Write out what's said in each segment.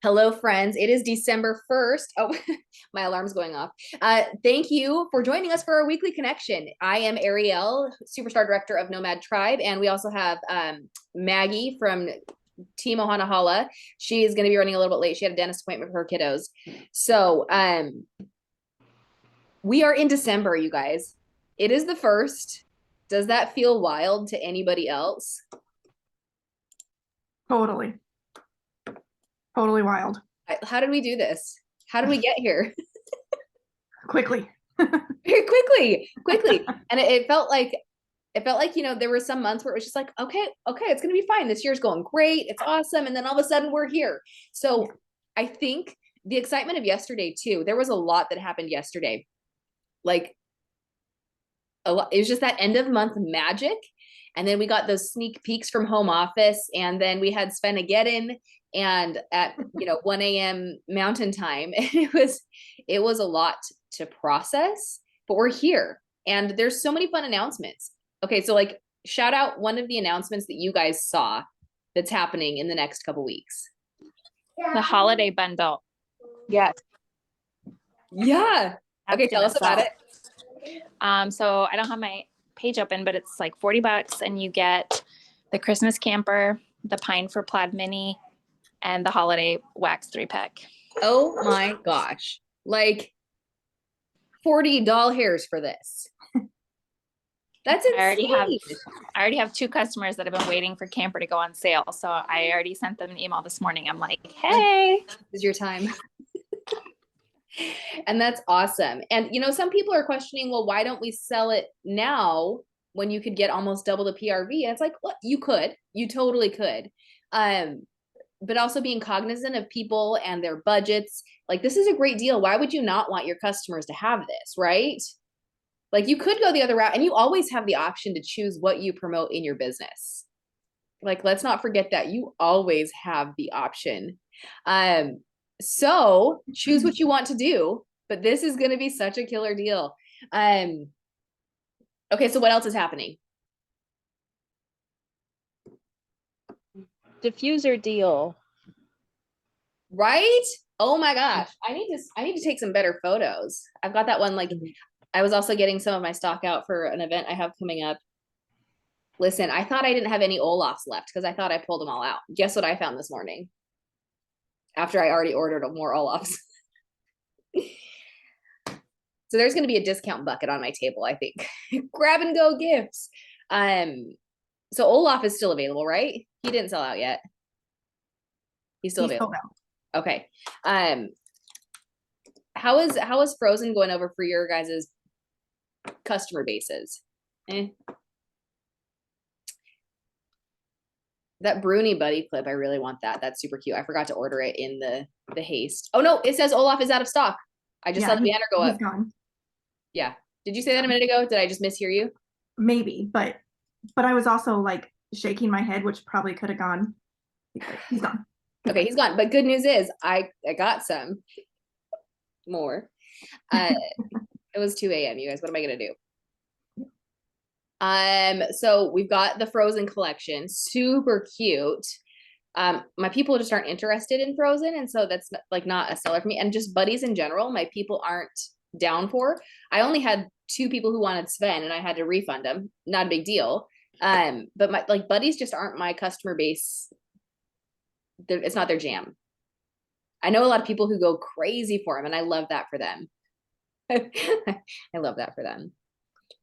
Hello, friends. It is December 1st. Oh, my alarm's going off. Thank you for joining us for our weekly connection. I am Ariel, Superstar Director of Nomad Tribe, and we also have Maggie from Team Ohanahala. She is going to be running a little bit late. She had a dentist appointment for her kiddos. So we are in December, you guys. It is the 1st. Does that feel wild to anybody else? Totally. Totally wild. How did we do this? How did we get here? Quickly. quickly. And it felt like, there were some months where it was just like, okay, it's going to be fine. This year's going great. It's awesome. And then all of a sudden we're here. So I think the excitement of yesterday too, there was a lot that happened yesterday. Like a lot, it was just that end of month magic. And then we got those sneak peeks from home office. And then we had Svenageddon and at 1 a.m. Mountain Time. And it was a lot to process, but we're here. And there's so many fun announcements. Okay, so like shout out one of the announcements that you guys saw that's happening in the next couple weeks. The holiday bundle. Yeah. Okay, tell us about it. So I don't have my page open, but it's like $40 and you get the Christmas camper, the Pine for Plaid Mini, and the holiday wax 3-pack. Oh my gosh. Like 40 doll hairs for this. That's insane. I already have 2 customers that have been waiting for camper to go on sale. So I already sent them an email this morning. I'm like, hey, this is your time. And that's awesome. And some people are questioning, well, why don't we sell it now when you could get almost double the PRV? And it's like, well, you totally could. But also being cognizant of people and their budgets. Like, this is a great deal. Why would you not want your customers to have this, right? Like, you could go the other route, and you always have the option to choose what you promote in your business. Like, let's not forget that you always have the option. So choose what you want to do, but this is going to be such a killer deal. Okay, so what else is happening? Diffuser deal. Right? Oh my gosh. I need to take some better photos. I've got that one. Like, I was also getting some of my stock out for an event I have coming up. Listen, I thought I didn't have any Olafs left because I thought I pulled them all out. Guess what I found this morning? After I already ordered more Olafs. So there's going to be a discount bucket on my table, I think. Grab and go gifts. So Olaf is still available, right? He didn't sell out yet. He's still available. Okay. How is Frozen going over for your guys' customer bases? That Bruni Buddy clip, I really want that. That's super cute. I forgot to order it in the haste. Oh no, it says Olaf is out of stock. I just saw the banner go up. Gone. Yeah. Did you say that a minute ago? Did I just mishear you? Maybe, but I was also like shaking my head, which probably could have gone. He's gone. Okay, he's gone. But good news is I got some more. It was 2 a.m. You guys, what am I gonna do? So we've got the Frozen collection, super cute. My people just aren't interested in Frozen, and so that's like not a seller for me. And just buddies in general, my people aren't down for. I only had 2 people who wanted Sven, and I had to refund them. Not a big deal. But my buddies just aren't my customer base. It's not their jam. I know a lot of people who go crazy for them, and I love that for them. I love that for them.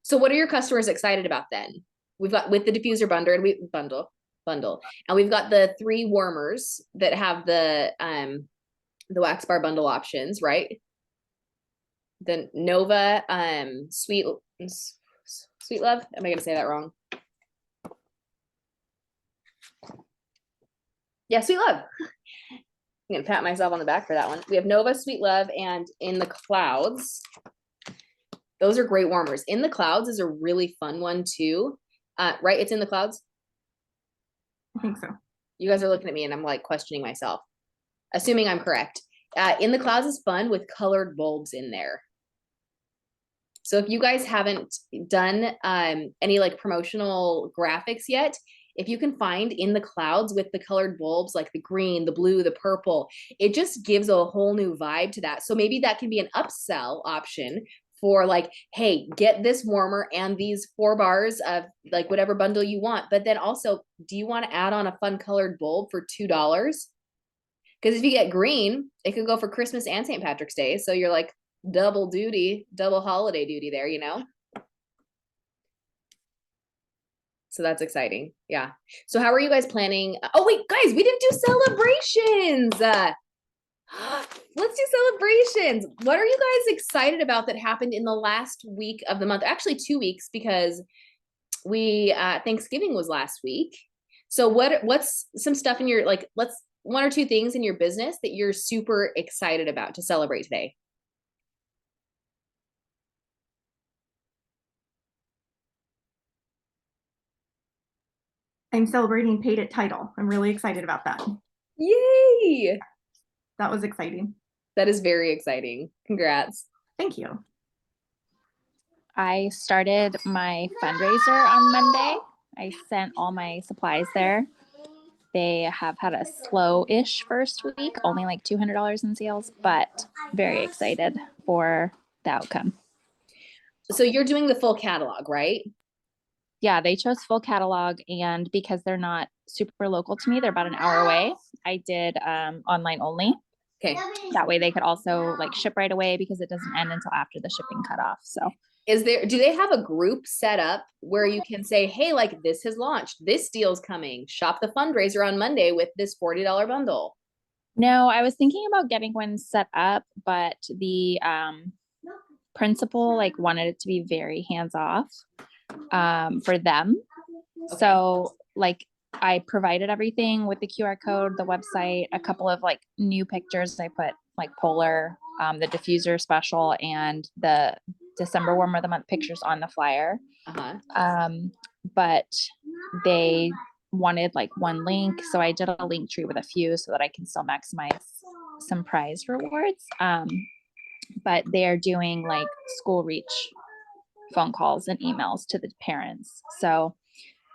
So what are your customers excited about then? We've got with the diffuser bundle, and we've got the 3 warmers that have the wax bar bundle options, right? The Nova Sweet Love. Am I gonna say that wrong? Yeah, Sweet Love. I'm gonna pat myself on the back for that one. We have Nova Sweet Love and In the Clouds. Those are great warmers. In the Clouds is a really fun one too. Right? It's In the Clouds? I think so. You guys are looking at me and I'm like questioning myself, assuming I'm correct. In the Clouds is fun with colored bulbs in there. So if you guys haven't done any like promotional graphics yet, if you can find in the clouds with the colored bulbs, like the green, the blue, the purple, it just gives a whole new vibe to that. So maybe that can be an upsell option for like, hey, get this warmer and these 4 bars of like whatever bundle you want. But then also, do you want to add on a fun colored bulb for $2? Because if you get green, it could go for Christmas and St. Patrick's Day. So you're like double duty, double holiday duty there, you know? So that's exciting. Yeah. So how are you guys planning? Oh, wait, guys, we didn't do celebrations. Let's do celebrations. What are you guys excited about that happened in the last week of the month? Actually, 2 weeks, because we Thanksgiving was last week. So what's some stuff in your, like, let's 1 or 2 things in your business that you're super excited about to celebrate today? I'm celebrating paid at title. I'm really excited about that. Yay! That was exciting. That is very exciting. Congrats. Thank you. I started my fundraiser on Monday. I sent all my supplies there. They have had a slow-ish first week, only like $200 in sales, but very excited for the outcome. So you're doing the full catalog, right? Yeah, they chose full catalog, and because they're not super local to me, they're about an hour away. I did online only. Okay. That way they could also like ship right away because it doesn't end until after the shipping cutoff. So do they have a group set up where you can say, hey, like this has launched, this deal's coming, shop the fundraiser on Monday with this $40 bundle? no, I was thinking about getting one set up, but the principal like wanted it to be very hands-off for them. Okay. So like I provided everything with the QR code, the website, a couple of like new pictures. I put like Polar, the diffuser special, and the December warmer of the month pictures on the flyer. But they wanted like one link, so I did a link tree with a few so that I can still maximize some prize rewards. But they're doing like school reach phone calls and emails to the parents. So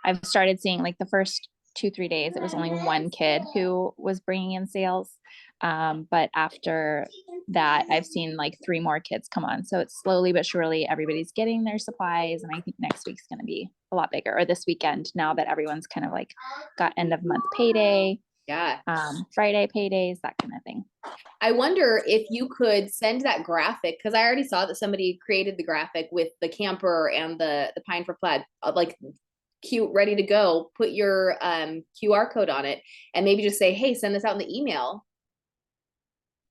I've started seeing like the first 2-3 days, it was only 1 kid who was bringing in sales. But after that, I've seen like 3 more kids come on. So it's slowly but surely everybody's getting their supplies. And I think next week's going to be a lot bigger, or this weekend, now that everyone's kind of like got end of month payday. Yeah. Friday paydays, that kind of thing. I wonder if you could send that graphic, because I already saw that somebody created the graphic with the camper and the pine for plaid, like cute, ready to go. Put your QR code on it and maybe just say, hey, send this out in the email.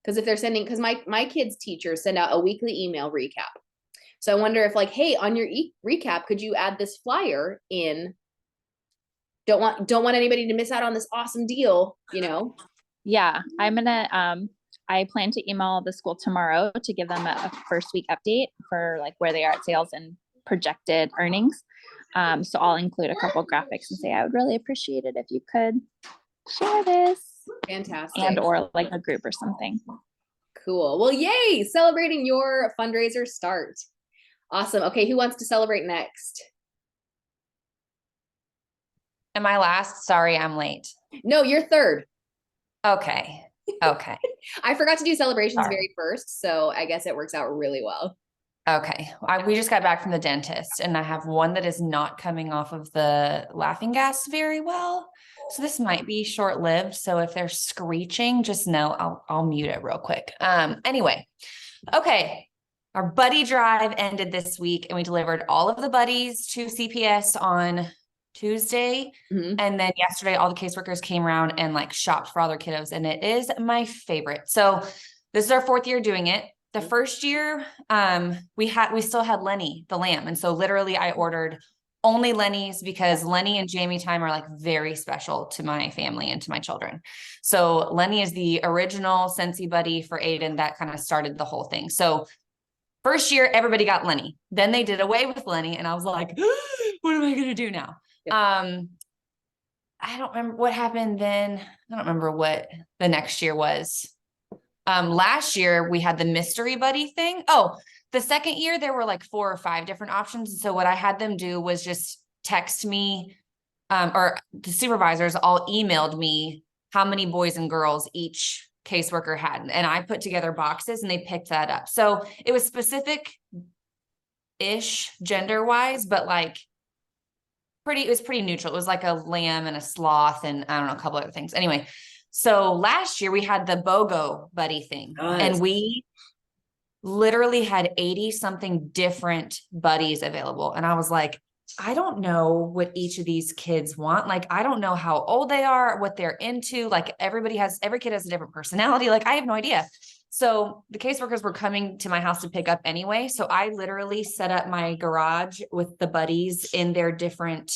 Because if they're sending, because my kids' teachers send out a weekly email recap. So I wonder if like, hey, on your recap, could you add this flyer in? Don't want anybody to miss out on this awesome deal, you know? Yeah, I'm gonna I plan to email the school tomorrow to give them a first week update for like where they are at sales and projected earnings. So I'll include a couple graphics and say I would really appreciate it if you could share this. Fantastic. And or like a group or something. Cool. Well, yay, celebrating your fundraiser start. Awesome. Okay, who wants to celebrate next? Am I last? Sorry, I'm late. No, you're third. Okay. Okay. I forgot to do celebrations Sorry. very first, so I guess it works out really well. Okay. We just got back from the dentist and I have one that is not coming off of the laughing gas very well. So this might be short-lived. So if they're screeching, just know I'll mute it real quick. Anyway. Okay. Our buddy drive ended this week and we delivered all of the buddies to CPS on Tuesday. And then yesterday, all the caseworkers came around and like shopped for all their kiddos. And it is my favorite. So this is our 4th year doing it. The first year, we still had Lenny, the lamb. And so literally I ordered only Lenny's because Lenny and Jamie time are like very special to my family and to my children. So Lenny is the original Scentsy buddy for Aiden that kind of started the whole thing. So first year, everybody got Lenny. Then they did away with Lenny. And I was like, what am I going to do now? I don't remember what happened then. I don't remember what the next year was. Last year we had the mystery buddy thing. Oh, the second year there were like 4 or 5 different options. So what I had them do was just text me or the supervisors all emailed me how many boys and girls each caseworker had. And I put together boxes and they picked that up. So it was specific-ish gender wise, but like it was pretty neutral. It was like a lamb and a sloth and I don't know, a couple other things. Anyway, so last year we had the BOGO buddy thing and we literally had 80 something different buddies available. And I was like, I don't know what each of these kids want. Like, I don't know how old they are, what they're into. Like every kid has a different personality. Like I have no idea. So the caseworkers were coming to my house to pick up anyway. So I literally set up my garage with the buddies in their different,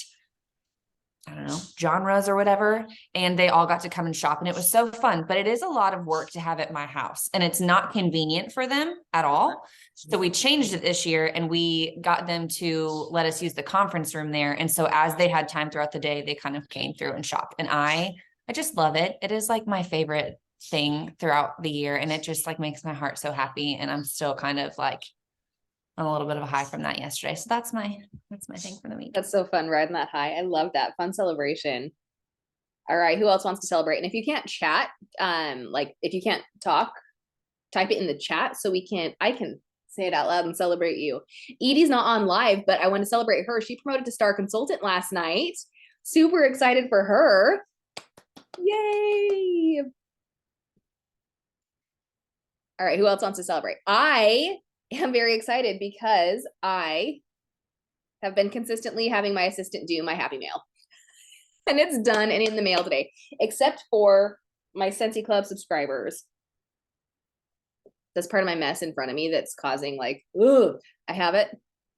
I don't know, genres or whatever. And they all got to come and shop and it was so fun, but it is a lot of work to have at my house and it's not convenient for them at all. So we changed it this year and we got them to let us use the conference room there. And so as they had time throughout the day, they kind of came through and shopped and I just love it. It is like my favorite thing throughout the year. And it just like makes my heart so happy. And I'm still kind of like on a little bit of a high from that yesterday. So that's my thing for the week. That's so fun riding that high. I love that. Fun celebration. All right. Who else wants to celebrate? And if you can't chat, like if you can't talk, type it in the chat so I can say it out loud and celebrate you. Edie's not on live, but I want to celebrate her. She promoted to star consultant last night. Super excited for her. Yay. All right. Who else wants to celebrate? I am very excited because I have been consistently having my assistant do my happy mail. And it's done and in the mail today, except for my Scentsy Club subscribers. That's part of my mess in front of me that's causing like, ooh, I have it.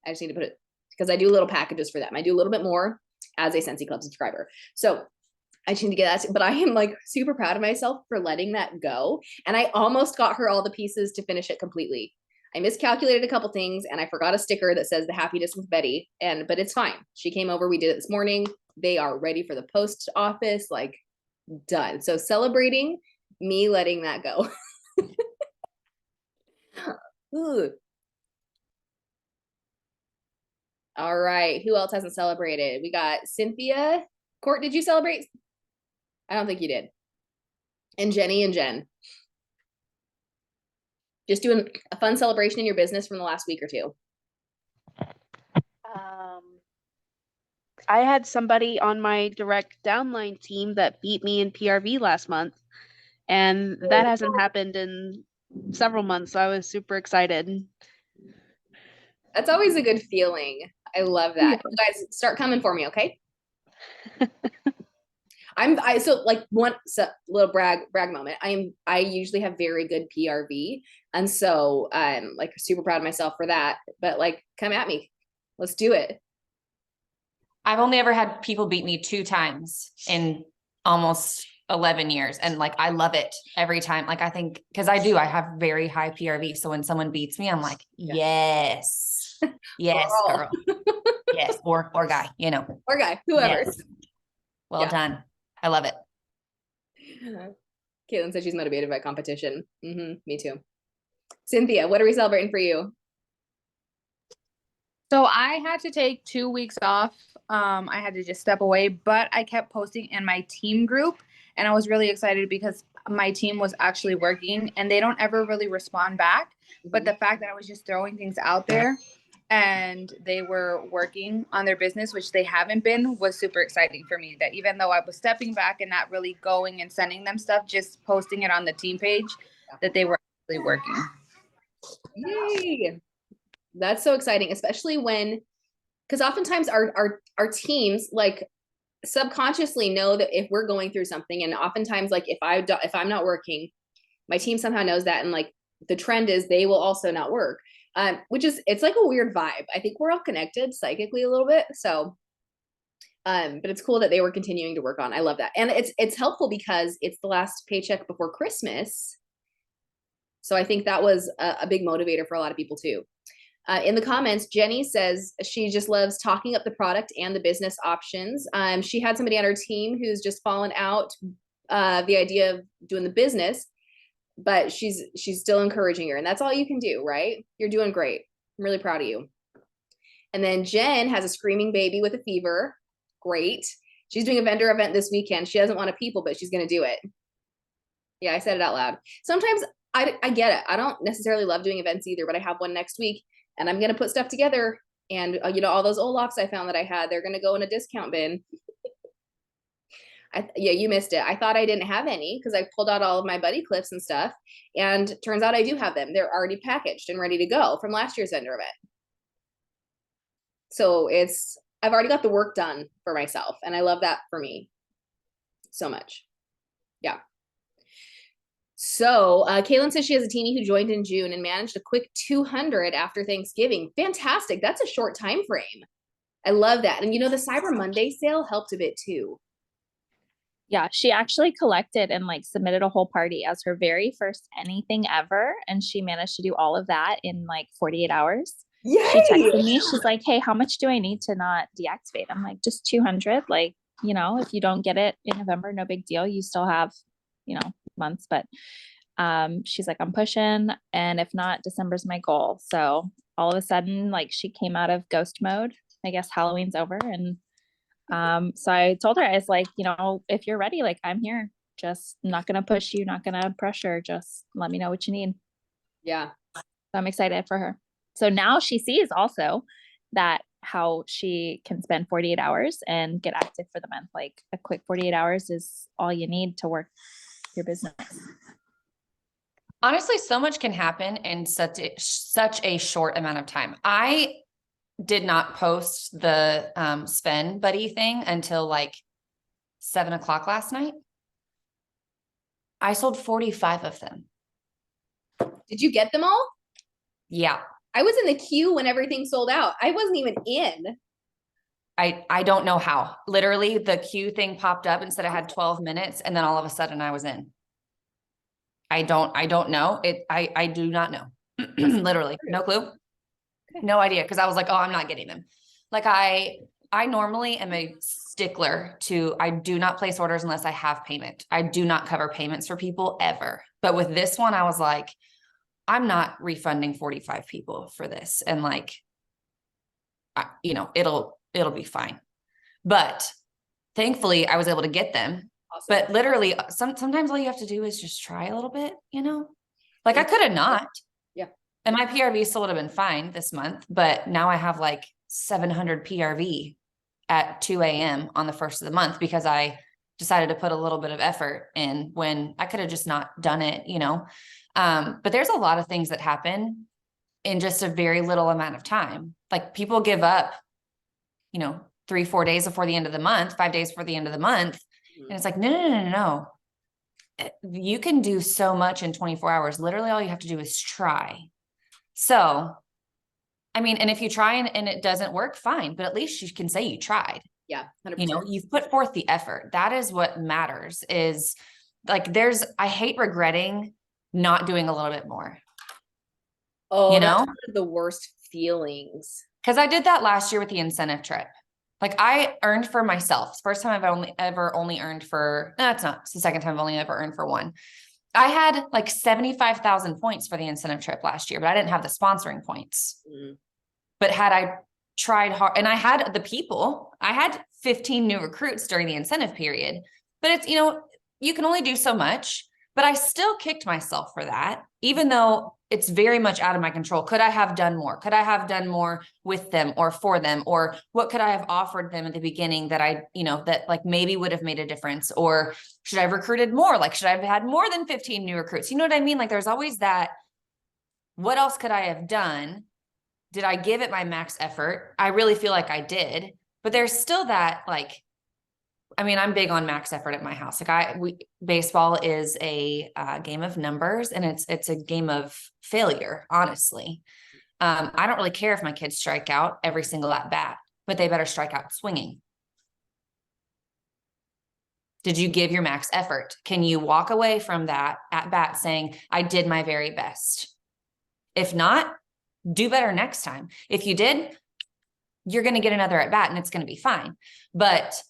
I just need to put it, because I do little packages for them. I do a little bit more as a Scentsy Club subscriber. So I just need to get that, but I am like super proud of myself for letting that go. And I almost got her all the pieces to finish it completely. I miscalculated a couple things and I forgot a sticker that says the happiness with Betty, but it's fine. She came over, we did it this morning. They are ready for the post office, like done. So celebrating me letting that go. Ooh. All right, who else hasn't celebrated? We got Cynthia. Court, did you celebrate? I don't think you did. And Jenny and Jen. Just doing a fun celebration in your business from the last week or two. I had somebody on my direct downline team that beat me in PRV last month, and that hasn't happened in several months. So I was super excited. That's always a good feeling. I love that. You guys start coming for me, okay? So like little brag moment. I usually have very good PRV, and so I'm like super proud of myself for that. But like, come at me, let's do it. I've only ever had people beat me 2 times in almost 11 years. And like, I love it every time. Like, I think, cause I have very high PRV. So when someone beats me, I'm like, yes, yes, girl. Yes. Or guy, you know, or guy, whoever. Yes. Well done. I love it. Caitlin said she's motivated by competition. Me too. Cynthia, what are we celebrating for you? So I had to take 2 weeks off. I had to just step away, but I kept posting in my team group and I was really excited because my team was actually working and they don't ever really respond back. But the fact that I was just throwing things out there and they were working on their business, which they haven't been, was super exciting for me. That even though I was stepping back and not really going and sending them stuff, just posting it on the team page, that they were actually working. Yay! That's so exciting, especially because oftentimes our teams like subconsciously know that if we're going through something, and oftentimes like if I'm not working, my team somehow knows that, and like the trend is they will also not work, it's like a weird vibe. I think we're all connected psychically a little bit, so but it's cool that they were continuing to work on. I love that, and it's helpful because it's the last paycheck before Christmas, so I think that was a big motivator for a lot of people too. In the comments, Jenny says she just loves talking up the product and the business options. She had somebody on her team who's just fallen out the idea of doing the business, but she's still encouraging her, and that's all you can do, right? You're doing great. I'm really proud of you. And then Jen has a screaming baby with a fever. Great. She's doing a vendor event this weekend. She doesn't want to people, but she's going to do it. Yeah, I said it out loud. Sometimes I get it. I don't necessarily love doing events either, but I have one next week and I'm going to put stuff together. And, all those Olafs I found that I had, they're going to go in a discount bin. Yeah, you missed it. I thought I didn't have any because I pulled out all of my buddy clips and stuff. And turns out I do have them. They're already packaged and ready to go from last year's vendor event. So I've already got the work done for myself. And I love that for me so much. Yeah. So Kaylin says she has a teenie who joined in June and managed a quick 200 after Thanksgiving. Fantastic. That's a short time frame. I love that. And the Cyber Monday sale helped a bit too. Yeah, she actually collected and like submitted a whole party as her very first anything ever. And she managed to do all of that in like 48 hours. Yay! She texted me. She's like, hey, how much do I need to not deactivate? I'm like, just 200. Like, if you don't get it in November, no big deal. You still have, months, but she's like, I'm pushing. And if not, December's my goal. So all of a sudden, like she came out of ghost mode. I guess Halloween's over. And so I told her, I was like, if you're ready, like I'm here. Just not gonna push you, not gonna pressure. Just let me know what you need. Yeah. So I'm excited for her. So now she sees also that how she can spend 48 hours and get active for the month. Like a quick 48 hours is all you need to work your business. Honestly, so much can happen in such a short amount of time. I did not post the spend buddy thing until like 7:00 last night. I sold 45 of them. Did you get them all? Yeah. I was in the queue when everything sold out. I wasn't even in. I don't know how. Literally the queue thing popped up and said I had 12 minutes and then all of a sudden I was in. I don't know. I do not know. Literally no clue. No idea. Cause I was like, oh, I'm not getting them. Like I normally am a stickler to, I do not place orders unless I have payment. I do not cover payments for people ever. But with this one, I was like, I'm not refunding 45 people for this. And like, it'll be fine. But thankfully I was able to get them. Awesome. But literally sometimes all you have to do is just try a little bit, like I could have not. Yeah. And my PRV still would have been fine this month, but now I have like 700 PRV at 2 a.m. on the first of the month because I decided to put a little bit of effort in when I could have just not done it, but there's a lot of things that happen in just a very little amount of time. Like people give up, 3-4 days before the end of the month, 5 days before the end of the month. And it's like, no. You can do so much in 24 hours. Literally all you have to do is try. So, and if you try and it doesn't work, fine, but at least you can say you tried. Yeah. 100%. You've put forth the effort. That is what matters is like, I hate regretting not doing a little bit more. Oh, that's one of the worst feelings. Cause I did that last year with the incentive trip. Like I earned for myself. First time I've ever earned for, it's the second time I've only ever earned for one. I had like 75,000 points for the incentive trip last year, but I didn't have the sponsoring points. Mm. But had I tried hard and I had I had 15 new recruits during the incentive period, but it's, you can only do so much, but I still kicked myself for that, even though it's very much out of my control. Could I have done more? Could I have done more with them or for them? Or what could I have offered them at the beginning that that like maybe would have made a difference? Or should I have recruited more? Like, should I have had more than 15 new recruits? You know what I mean? Like there's always that, what else could I have done? Did I give it my max effort? I really feel like I did, but there's still that like, I'm big on max effort at my house. Like baseball is a game of numbers and it's a game of failure, honestly. I don't really care if my kids strike out every single at bat, but they better strike out swinging. Did you give your max effort? Can you walk away from that at bat saying, I did my very best? If not, do better next time. If you did, you're going to get another at bat and it's going to be fine. But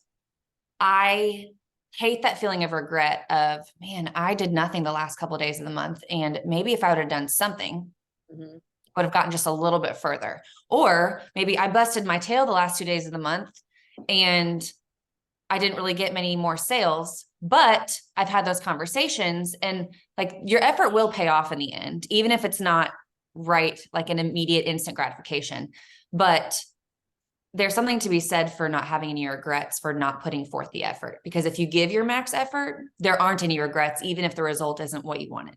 I hate that feeling of regret of, man, I did nothing the last couple of days of the month. And maybe if I would have done something, would have gotten just a little bit further. Or maybe I busted my tail the last 2 days of the month and I didn't really get many more sales, but I've had those conversations, and like your effort will pay off in the end, even if it's not right, like an immediate instant gratification. But there's something to be said for not having any regrets for not putting forth the effort, because if you give your max effort, there aren't any regrets, even if the result isn't what you wanted.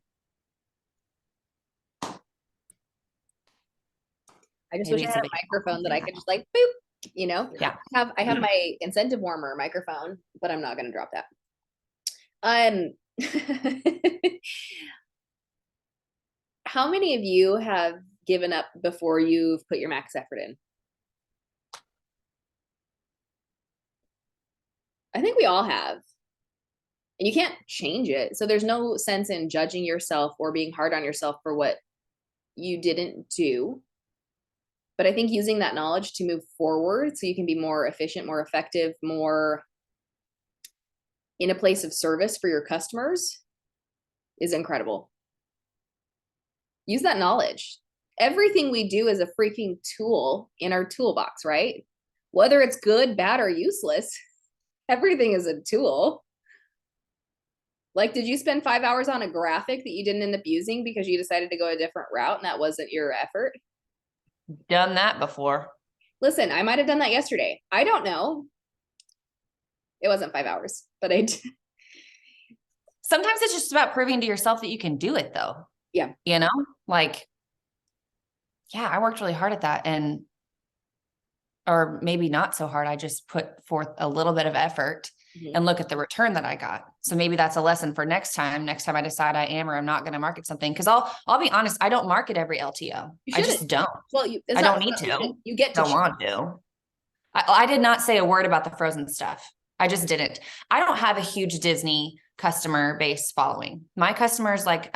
I just Maybe wish I it's a had a big- microphone that I could just like boop, you know? Yeah. I have my incentive warmer microphone, but I'm not gonna drop that. How many of you have given up before you've put your max effort in? I think we all have. And you can't change it. So there's no sense in judging yourself or being hard on yourself for what you didn't do. But I think using that knowledge to move forward so you can be more efficient, more effective, more in a place of service for your customers is incredible. Use that knowledge. Everything we do is a freaking tool in our toolbox, right? Whether it's good, bad, or useless, everything is a tool. Like, did you spend 5 hours on a graphic that you didn't end up using because you decided to go a different route and that wasn't your effort? Done that before. Listen, I might have done that yesterday. I don't know. It wasn't 5 hours, but I did. Sometimes it's just about proving to yourself that you can do it though. Yeah. You know, like, yeah, I worked really hard at that, or maybe not so hard. I just put forth a little bit of effort and look at the return that I got. So maybe that's a lesson for next time I decide I am or I'm not going to market something. Cause I'll be honest, I don't market every LTO. I just don't. Well, I don't need to. You get to don't want to. I did not say a word about the Frozen stuff. I just didn't. I don't have a huge Disney customer base following. My customers, like,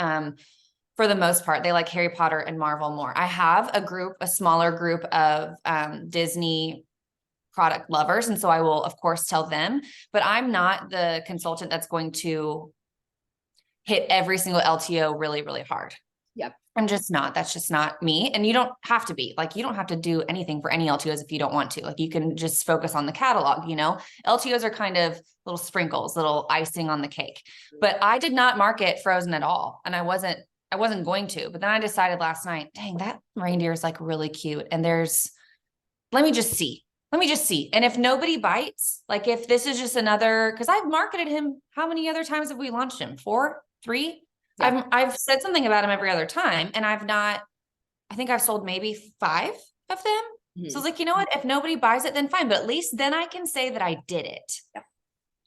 for the most part, they like Harry Potter and Marvel more. I have a smaller group of Disney product lovers. And so I will, of course, tell them, but I'm not the consultant that's going to hit every single LTO really, really hard. Yep. I'm just not. That's just not me. And you don't have to be. Like, you don't have to do anything for any LTOs if you don't want to. Like, you can just focus on the catalog, you know? LTOs are kind of little sprinkles, little icing on the cake. But I did not market Frozen at all. And I wasn't going to. But then I decided last night, dang, that reindeer is like really cute. And let me just see. And if nobody bites, like if this is just another, because I've marketed him, how many other times have we launched him? 4, 3? Yeah. I've said something about him every other time, and I think I've sold maybe 5 of them. So it's like, you know what? If nobody buys it, then fine. But at least then I can say that I did it. Yeah.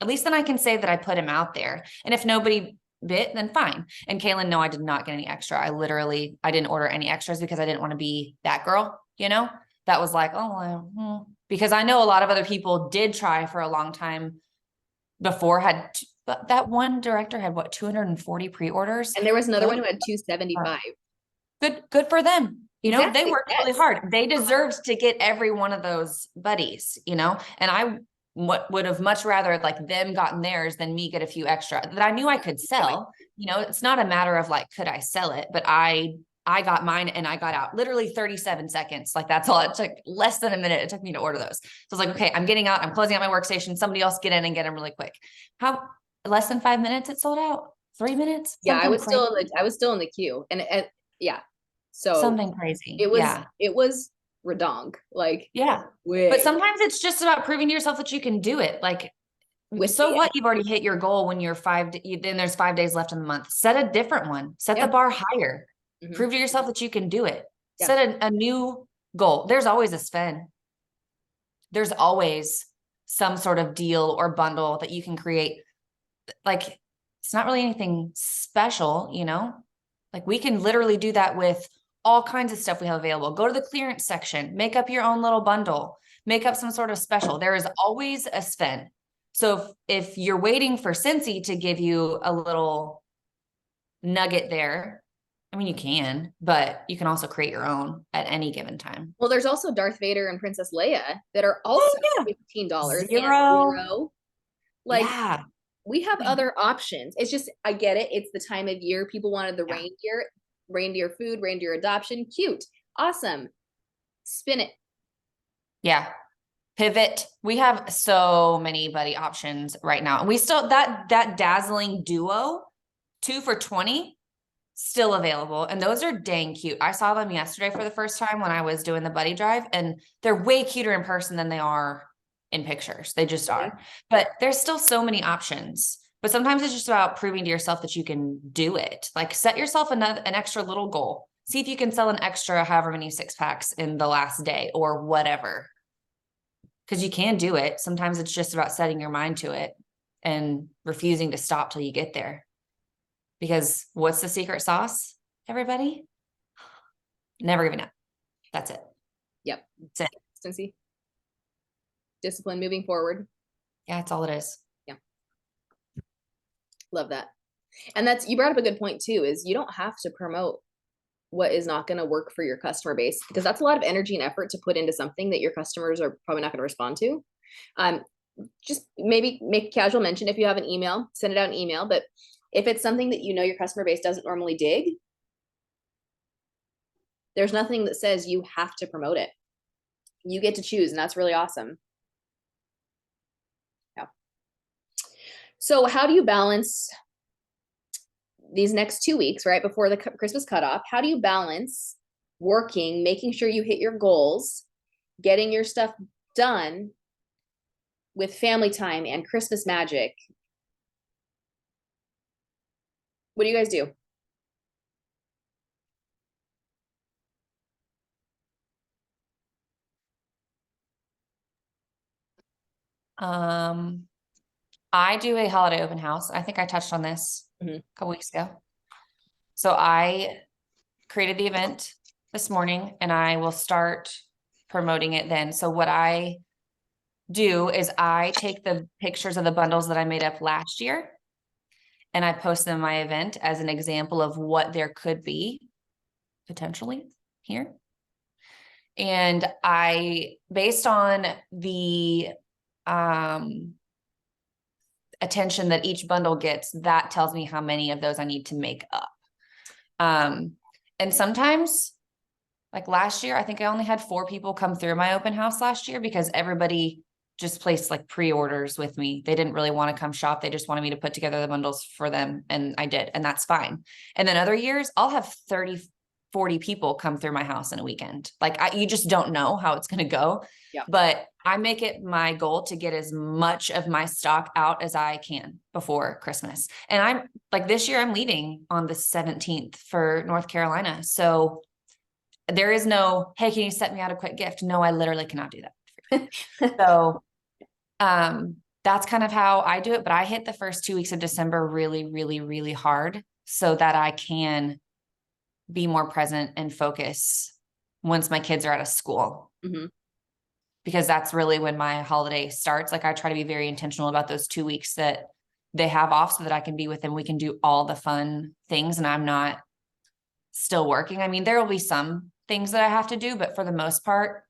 At least then I can say that I put him out there. And if nobody bit, then fine. And Kaylin, no, I did not get any extra. I didn't order any extras because I didn't want to be that girl, you know? That was like, because I know a lot of other people did try for a long time before, but that one director had 240 pre-orders. And there was another one who had 275. Good for them. You know, Exactly. They worked really hard. They deserved to get every one of those buddies, you know, and I would have much rather like them gotten theirs than me get a few extra that I knew I could sell. You know, it's not a matter of like, could I sell it? But I got mine and I got out literally 37 seconds. Like, that's all it took, less than a minute it took me to order those. So I was like, okay, I'm getting out. I'm closing out my workstation. Somebody else get in and get them really quick. How less than 5 minutes it sold out? 3 minutes? Yeah, I was still in the queue. And yeah. So something crazy. It was redonk. Like, yeah. But sometimes it's just about proving to yourself that you can do it. Like, what? You've already hit your goal when you're then there's 5 days left in the month. Set a different one. Set the bar higher. Prove to yourself that you can do it. Yeah. Set a new goal. There's always a spend. There's always some sort of deal or bundle that you can create. Like, it's not really anything special, you know? Like, we can literally do that with all kinds of stuff we have available. Go to the clearance section, make up your own little bundle, make up some sort of special. There is always a spend. So if you're waiting for Scentsy to give you a little nugget there, I mean, you can, but you can also create your own at any given time. Well, there's also Darth Vader and Princess Leia that are also $15. Zero. Like, we have other options. It's just, I get it. It's the time of year. People wanted the reindeer food, reindeer adoption. Cute. Awesome. Spin it. Yeah. Pivot. We have so many buddy options right now. And we still, that dazzling duo 2 for $20 still available. And those are dang cute. I saw them yesterday for the first time when I was doing the buddy drive, and they're way cuter in person than they are in pictures. They just are. But there's still so many options. But sometimes it's just about proving to yourself that you can do it. Like, set yourself an extra little goal. See if you can sell an extra however many 6-packs in the last day or whatever. Because you can do it. Sometimes it's just about setting your mind to it and refusing to stop till you get there. Because what's the secret sauce, everybody? Never giving up. That's it. Yep. That's it. Consistency. Discipline moving forward. Yeah, that's all it is. Yeah. Love that. And that's, you brought up a good point too, is you don't have to promote what is not going to work for your customer base, because that's a lot of energy and effort to put into something that your customers are probably not going to respond to. Just maybe make a casual mention. If you have an email, send it out an email. But if it's something that you know your customer base doesn't normally dig, there's nothing that says you have to promote it. You get to choose, and that's really awesome. Yeah. So how do you balance these next 2 weeks, right before the Christmas cutoff? How do you balance working, making sure you hit your goals, getting your stuff done with family time and Christmas magic? What do you guys do? I do a holiday open house. I think I touched on this Mhm. a couple weeks ago. So I created the event this morning, and I will start promoting it then. So what I do is I take the pictures of the bundles that I made up last year, and I post them in my event as an example of what there could be potentially here. And I, based on the attention that each bundle gets, that tells me how many of those I need to make up. And sometimes, like last year, I think I only had 4 people come through my open house last year because everybody just placed like pre-orders with me. They didn't really want to come shop. They just wanted me to put together the bundles for them. And I did, and that's fine. And then other years I'll have 30, 40 people come through my house in a weekend. Like you just don't know how it's going to go. Yeah. But I make it my goal to get as much of my stock out as I can before Christmas. And I'm like, this year I'm leaving on the 17th for North Carolina. So there is no, hey, can you set me out a quick gift? No, I literally cannot do that. So, that's kind of how I do it. But I hit the first 2 weeks of December really, really, really hard so that I can be more present and focus once my kids are out of school. Mhm. Because that's really when my holiday starts. Like I try to be very intentional about those 2 weeks that they have off so that I can be with them. We can do all the fun things and I'm not still working. I mean, there will be some things that I have to do, but for the most part,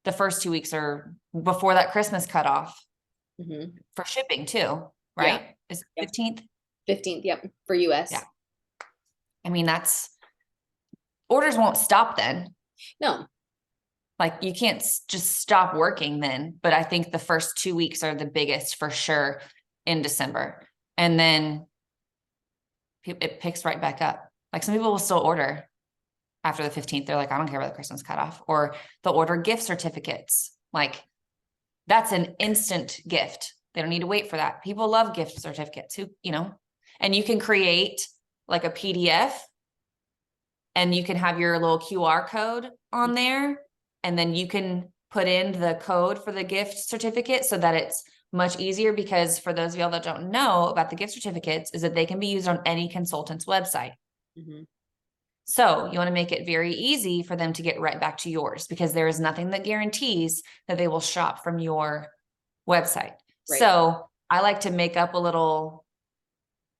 the first 2 weeks are before that Christmas cutoff Mhm. for shipping too, right? Yeah. Is Yep. 15th? 15th, yep, for US. Yeah. I mean, orders won't stop then. No. Like you can't just stop working then, but I think the first 2 weeks are the biggest for sure in December. And then it picks right back up. Like some people will still order after the 15th. They're like, I don't care about the Christmas cutoff, or they'll order gift certificates. Like that's an instant gift. They don't need to wait for that. People love gift certificates and you can create like a PDF and you can have your little QR code on there. And then you can put in the code for the gift certificate so that it's much easier, because for those of y'all that don't know about the gift certificates is that they can be used on any consultant's website. Mhm. So you want to make it very easy for them to get right back to yours, because there is nothing that guarantees that they will shop from your website. Right. So I like to make up a little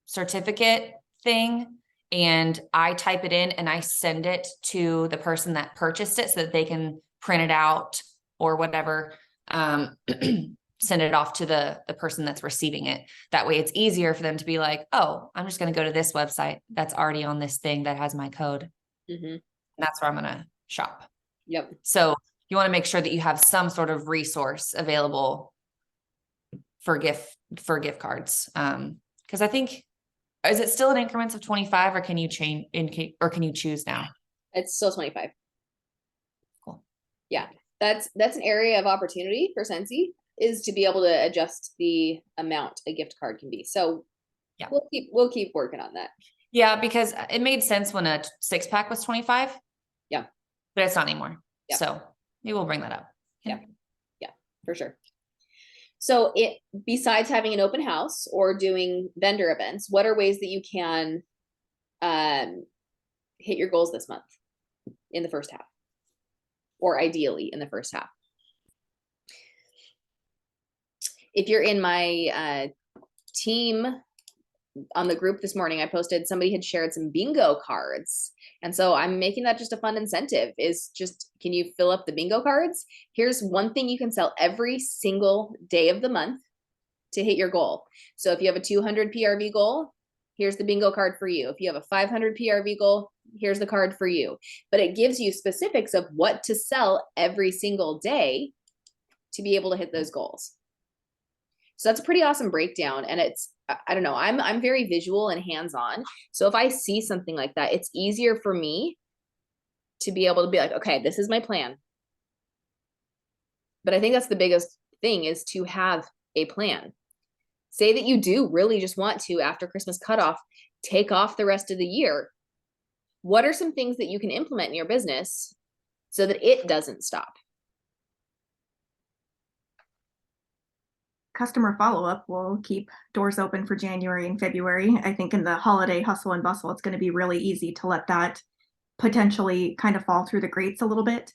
certificate thing and I type it in and I send it to the person that purchased it so that they can print it out or whatever, send it off to the person that's receiving it. That way it's easier for them to be like, oh, I'm just going to go to this website that's already on this thing that has my code. Mhm. And that's where I'm going to shop. Yep. So you want to make sure that you have some sort of resource available for gift cards. Because I think, is it still in increments of 25, or can you change or can you choose now? It's still 25. Cool. Yeah, that's an area of opportunity for Scentsy, is to be able to adjust the amount a gift card can be. So yeah, we'll keep working on that. Yeah, because it made sense when a 6-pack was 25. Yeah. But it's not anymore. Yeah. So maybe we'll bring that up. Yeah, for sure. So besides having an open house or doing vendor events, what are ways that you can hit your goals this month in the first half, or ideally in the first half? If you're in my team on the group this morning, I posted, somebody had shared some bingo cards. And so I'm making that just a fun incentive, is just, can you fill up the bingo cards? Here's one thing you can sell every single day of the month to hit your goal. So if you have a 200 PRV goal, here's the bingo card for you. If you have a 500 PRV goal, here's the card for you. But it gives you specifics of what to sell every single day to be able to hit those goals. So that's a pretty awesome breakdown. And it's, I don't know, I'm very visual and hands-on. So if I see something like that, it's easier for me to be able to be like, okay, this is my plan. But I think that's the biggest thing, is to have a plan. Say that you do really just want to, after Christmas cutoff, take off the rest of the year. What are some things that you can implement in your business so that it doesn't stop? Customer follow-up will keep doors open for January and February. I think in the holiday hustle and bustle, it's going to be really easy to let that potentially kind of fall through the grates a little bit.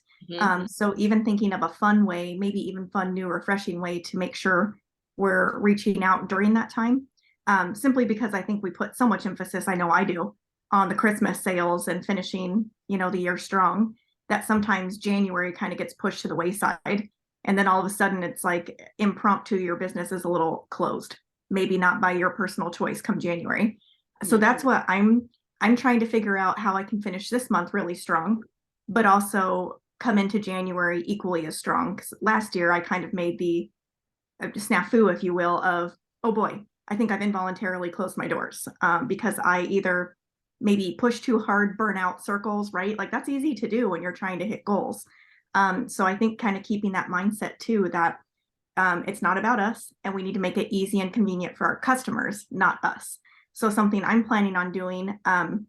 So even thinking of a fun way, maybe even fun, new, refreshing way to make sure we're reaching out during that time. Simply because I think we put so much emphasis, I know I do, on the Christmas sales and finishing, the year strong, that sometimes January kind of gets pushed to the wayside. And then all of a sudden it's like impromptu, your business is a little closed, maybe not by your personal choice come January. So that's what I'm trying to figure out, how I can finish this month really strong, but also come into January equally as strong. Because last year I kind of made the snafu, if you will, of, oh boy, I think I've involuntarily closed my doors because I either maybe push too hard, burnout circles, right? Like that's easy to do when you're trying to hit goals. So I think kind of keeping that mindset too, that it's not about us, and we need to make it easy and convenient for our customers, not us. So something I'm planning on doing, I'm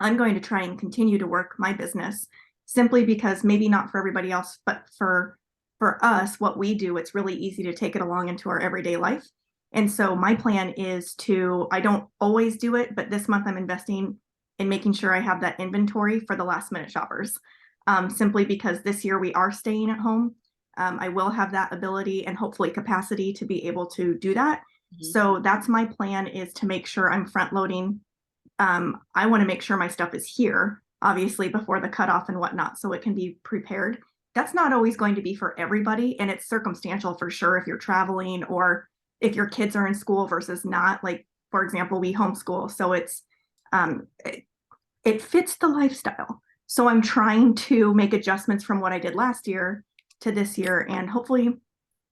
going to try and continue to work my business, simply because maybe not for everybody else, but for us, what we do, it's really easy to take it along into our everyday life. And so my plan is I don't always do it, but this month I'm investing in making sure I have that inventory for the last minute shoppers. Simply because this year we are staying at home. I will have that ability and hopefully capacity to be able to do that. So that's my plan, is to make sure I'm front loading. I want to make sure my stuff is here, obviously, before the cutoff and whatnot, so it can be prepared. That's not always going to be for everybody, and it's circumstantial for sure if you're traveling or if your kids are in school versus not. Like, for example, we homeschool, so it's it fits the lifestyle. So I'm trying to make adjustments from what I did last year to this year. And hopefully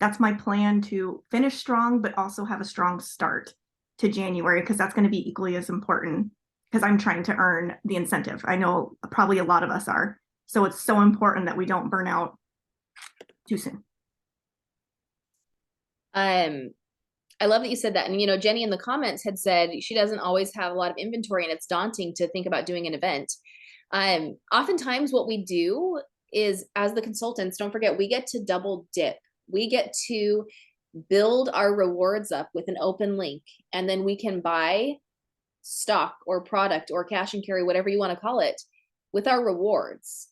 that's my plan, to finish strong, but also have a strong start to January, because that's going to be equally as important, because I'm trying to earn the incentive. I know probably a lot of us are. So it's so important that we don't burn out too soon. I love that you said that. And, Jenny in the comments had said she doesn't always have a lot of inventory, and it's daunting to think about doing an event. Oftentimes what we do is, as the consultants, don't forget, we get to double dip. We get to build our rewards up with an open link, and then we can buy stock or product or cash and carry, whatever you want to call it, with our rewards,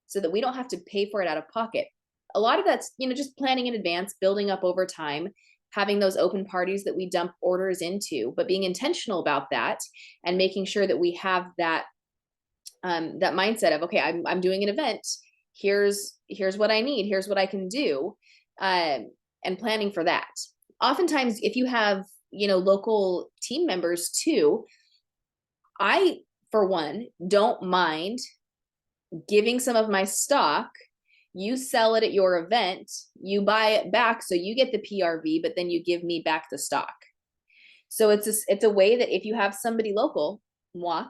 so that we don't have to pay for it out of pocket. A lot of that's, just planning in advance, building up over time, having those open parties that we dump orders into, but being intentional about that and making sure that we have that that mindset of, okay, I'm doing an event. Here's what I need. Here's what I can do, and planning for that. Oftentimes, if you have, local team members too, I, for one, don't mind giving some of my stock you sell it at your event, you buy it back, so you get the PRV, but then you give me back the stock. So it's a way that if you have somebody local, moi,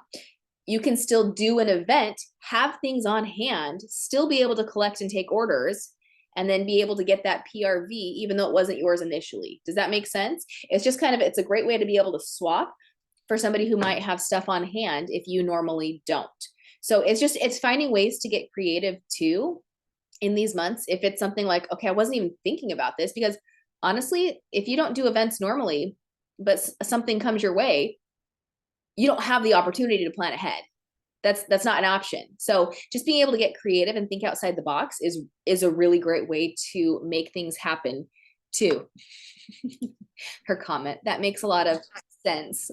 you can still do an event, have things on hand, still be able to collect and take orders, and then be able to get that PRV, even though it wasn't yours initially. Does that make sense? It's just kind of, it's a great way to be able to swap for somebody who might have stuff on hand if you normally don't. So it's finding ways to get creative too in these months. If it's something like, okay, I wasn't even thinking about this, because honestly, if you don't do events normally, but something comes your way, you don't have the opportunity to plan ahead. That's not an option. So just being able to get creative and think outside the box is a really great way to make things happen too. Her comment, that makes a lot of sense.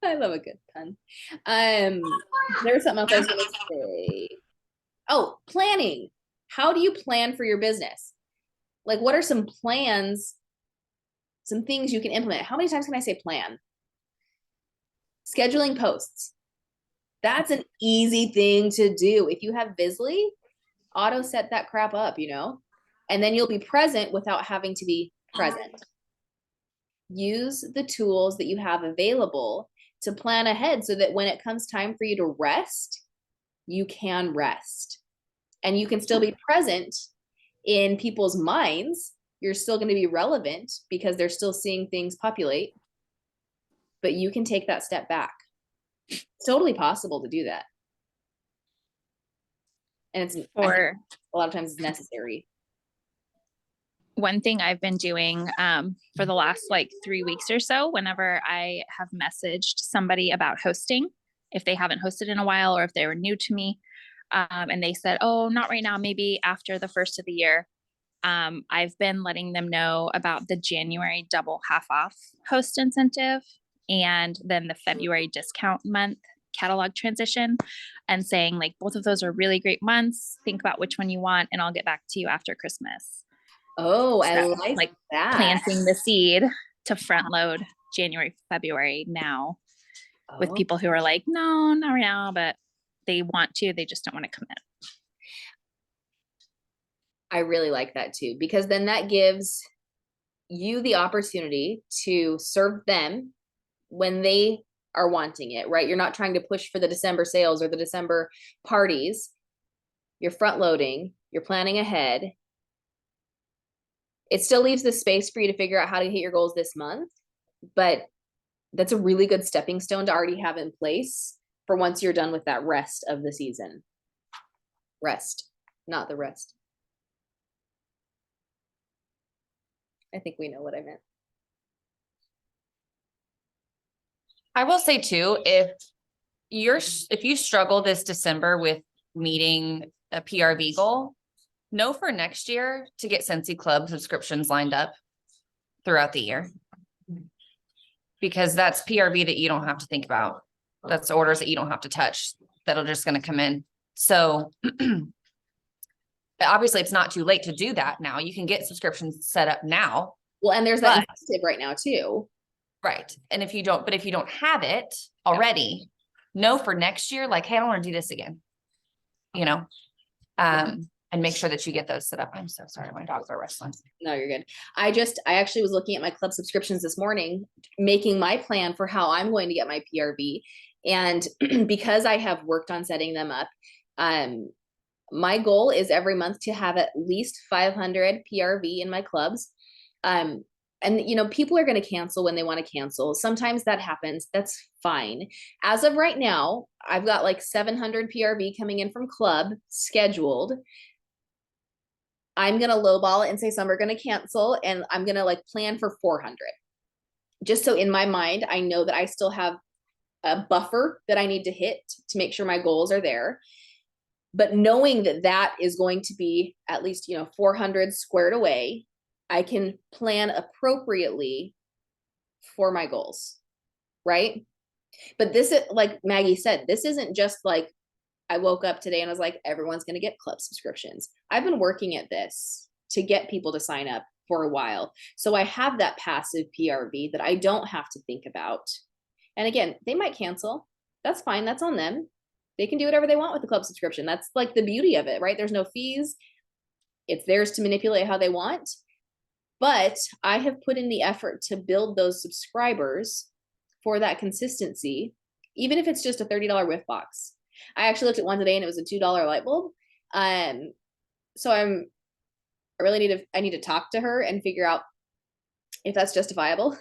I love a good pun. There was something else I was gonna say. Oh, planning. How do you plan for your business? Like, what are some plans, some things you can implement? How many times can I say plan? Scheduling posts. That's an easy thing to do. If you have Bizly, auto set that crap up, you know, and then you'll be present without having to be present. Use the tools that you have available to plan ahead so that when it comes time for you to rest, you can rest. And you can still be present in people's minds. You're still going to be relevant because they're still seeing things populate, but you can take that step back. It's totally possible to do that. And it's For a lot of times it's necessary. one thing I've been doing for the last like 3 weeks or so, whenever I have messaged somebody about hosting, if they haven't hosted in a while or if they were new to me, and they said, oh, not right now, maybe after the first of the year, I've been letting them know about the January double half off host incentive and then the February discount month catalog transition, and saying like both of those are really great months. Think about which one you want and I'll get back to you after Christmas. Oh, I So, like that. Planting the seed to front load January, February now with people who are like, no, not right now, but they want to, they just don't want to commit. I really like that too, because then that gives you the opportunity to serve them when they are wanting it, right? You're not trying to push for the December sales or the December parties. You're front loading, you're planning ahead. It still leaves the space for you to figure out how to hit your goals this month, but that's a really good stepping stone to already have in place for once you're done with that rest of the season. Rest, not the rest. I think we know what I meant. I will say too, if you struggle this December with meeting a PRV goal, know for next year to get Scentsy Club subscriptions lined up throughout the year. Because that's PRV that you don't have to think about. That's orders that you don't have to touch, that are just going to come in. So obviously it's not too late to do that now. You can get subscriptions set up now. Well, and there's that incentive right now too. Right. And if you don't have it already, know for next year, like, hey, I don't want to do this again. You know, and make sure that you get those set up. I'm so sorry. My dogs are wrestling. No, you're good. I actually was looking at my club subscriptions this morning, making my plan for how I'm going to get my PRV. And because I have worked on setting them up, my goal is every month to have at least 500 PRV in my clubs. And you know, people are going to cancel when they want to cancel. Sometimes that happens. That's fine. As of right now, I've got like 700 PRV coming in from club scheduled. I'm going to lowball it and say some are going to cancel, and I'm going to like plan for 400. Just so in my mind, I know that I still have a buffer that I need to hit to make sure my goals are there. But knowing that that is going to be at least, 400 squared away, I can plan appropriately for my goals, right? But this is, like Maggie said, this isn't just like, I woke up today and I was like, everyone's going to get club subscriptions. I've been working at this to get people to sign up for a while. So I have that passive PRV that I don't have to think about. And again, they might cancel. That's fine. That's on them. they can do whatever they want with the club subscription. That's like the beauty of it, right? There's no fees. It's theirs to manipulate how they want. But I have put in the effort to build those subscribers for that consistency, even if it's just a $30 whiff box. I actually looked at one today and it was a $2 light bulb. So I need to talk to her and figure out if that's justifiable.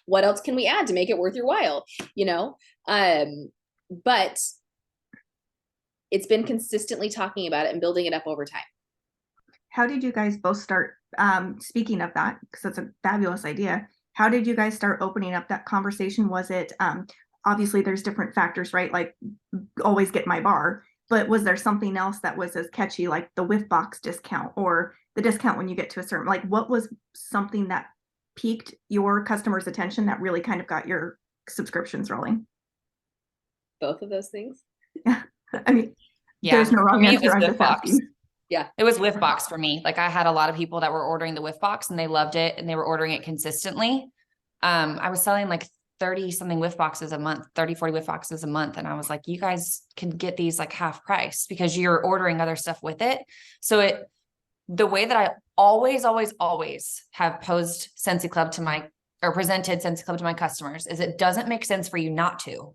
What else can we add to make it worth your while? You know? But it's been consistently talking about it and building it up over time. How did you guys both start, speaking of that, because that's a fabulous idea. How did you guys start opening up that conversation? Was it, obviously there's different factors, right? Like always get my bar, but was there something else that was as catchy, like the whiff box discount or the discount when you get to a certain, like what was something that piqued your customers' attention that really kind of got your subscriptions rolling? Both of those things. I mean, Yeah, there's no for wrong me, it answer. was I'm whiff just box. asking. Yeah. It was whiff box for me. Like I had a lot of people that were ordering the whiff box and they loved it and they were ordering it consistently. I was selling like 30 something whiff boxes a month, 30, 40 whiff boxes a month. And I was like, you guys can get these like half price because you're ordering other stuff with it. So the way that I always have posed Scentsy Club presented Scentsy Club to my customers is it doesn't make sense for you not to.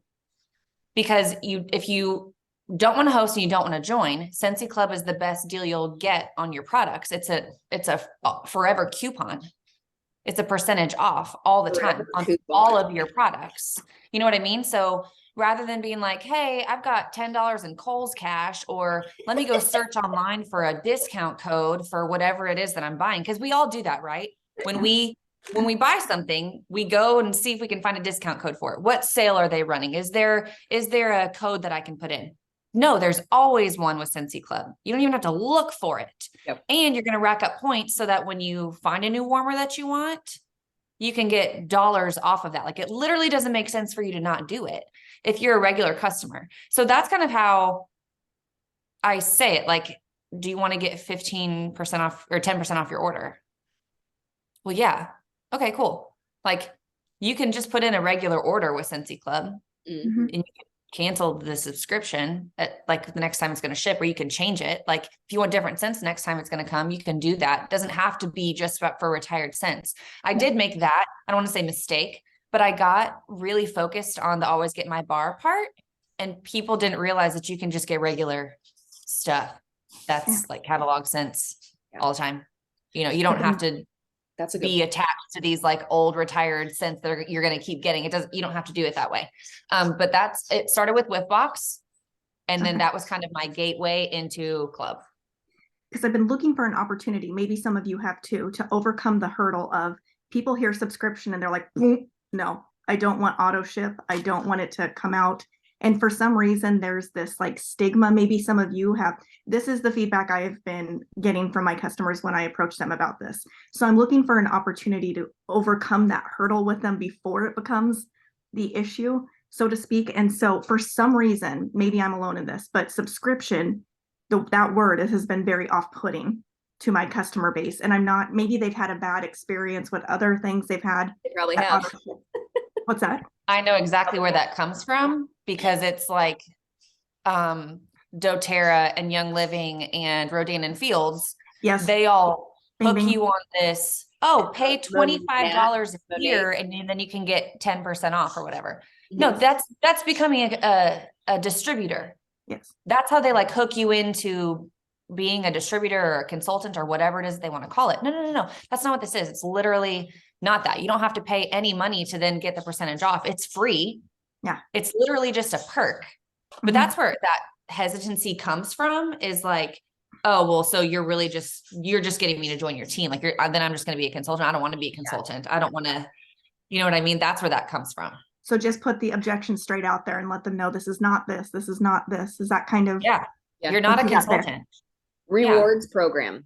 Because if you don't want to host and you don't want to join, Scentsy Club is the best deal you'll get on your products. It's a forever coupon. It's a percentage off all the time on all of your products. You know what I mean? So rather than being like, hey, I've got $10 in Kohl's cash, or let me go search online for a discount code for whatever it is that I'm buying. Cause we all do that, right? When we buy something, we go and see if we can find a discount code for it. What sale are they running? Is there a code that I can put in? No, there's always one with Scentsy Club. You don't even have to look for it. Yep. And you're going to rack up points so that when you find a new warmer that you want, you can get dollars off of that. Like it literally doesn't make sense for you to not do it if you're a regular customer. So that's kind of how I say it. Like, do you want to get 15% off or 10% off your order? Well, yeah. Okay, cool. Like you can just put in a regular order with Scentsy Club Mm-hmm. and you can cancel the subscription at like the next time it's going to ship, or you can change it. Like if you want different scents next time it's going to come, you can do that. It doesn't have to be just for retired scents. I did make that, I don't want to say mistake, but I got really focused on the always get my bar part, and people didn't realize that you can just get regular stuff that's like catalog scents all the time. You know, you don't have to That's a good be attached to these like old retired scents that you're going to keep getting. You don't have to do it that way. But it started with whiff box. And then that was kind of my gateway into club. Because I've been looking for an opportunity, maybe some of you have too, to overcome the hurdle of people hear subscription and they're like, no, I don't want auto ship. I don't want it to come out. And for some reason, there's this like stigma. Maybe some of you have, this is the feedback I have been getting from my customers when I approach them about this. So I'm looking for an opportunity to overcome that hurdle with them before it becomes the issue, so to speak. And so for some reason, maybe I'm alone in this, but subscription, that word has been very off-putting to my customer base. And maybe they've had a bad experience with other things they've had. They probably have. What's that? I know exactly where that comes from, because it's like doTERRA and Young Living and Rodan and Fields. Yes. They all hook Bing. you on this. Oh, pay $25 a year and then you can get 10% off or whatever. No, that's becoming a distributor. Yes. That's how they like hook you into being a distributor or a consultant or whatever it is they want to call it. No. That's not what this is. It's literally not that. You don't have to pay any money to then get the percentage off. It's free. Yeah. It's literally just a perk. But that's where that hesitancy comes from, is like, oh, well, so you're just getting me to join your team. Like then I'm just going to be a consultant. I don't want to be a consultant. I don't want to, you know what I mean? That's where that comes from. So just put the objection straight out there and let them know this is not this. This is not this. Is that kind of? Yeah. You're not a consultant. Rewards program.